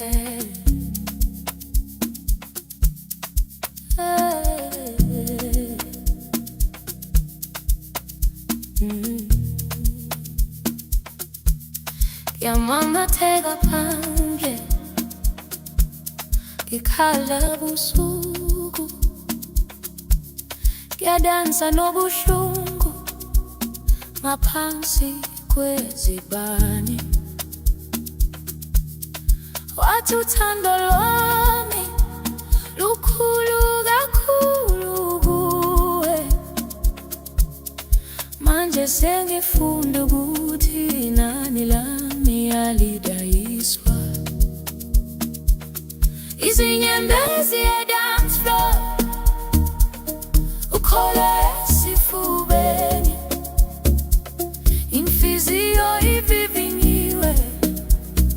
Hey. Hey. Yamama tega phandle ikhala busuku, kuyadansa nobuhlungu ngaphansi kwezibane. Wathi uthando lwami lukhulu kakhulu kuwe, manje sengifunda ukuthi inani lami alidayiswa. Izinyembezi e-dance floor, ukholo esifubeni, inhliziyo ivivinyiwe,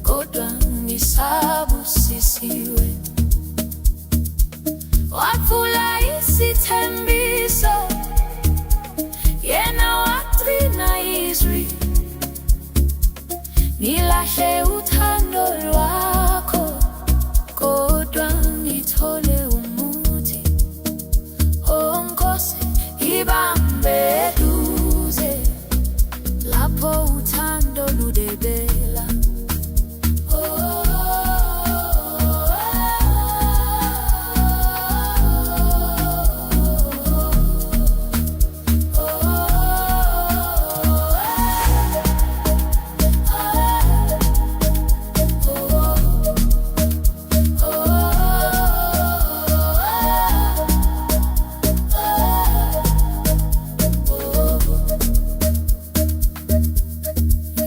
kodwa ngisabusisiwe. Waphula isithembiso, yena wagcina izwi, nilahle uthando lwakho, kodwa ngithole umuthi. Oh Nkosi, ibambe eduze lapho uthando ludebela.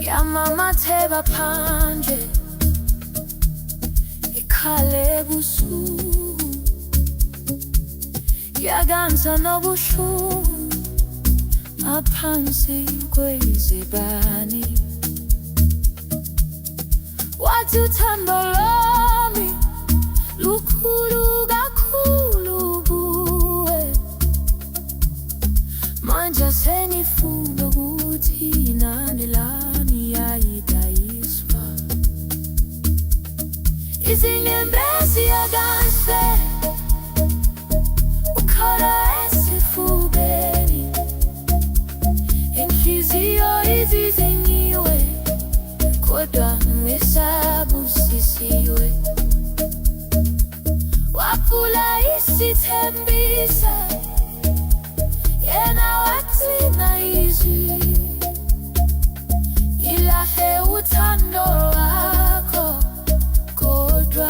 Yamama teba phandle ikhale busuku, kuyadansa nobuhlungu ngaphansi kwezibane. Wathi uthando lwami lukhulu kakhulu kuwe, manje sengifunda ukuthi inani lami alidayiswa. Izinyembezi e-dance, ukholo esifubeni, inhliziyo ivivinyiwe, kodwa ngisabusisiwe. Waphula isithembiso, yena wagcina izwi, ilahle uthando lwakho, kodwa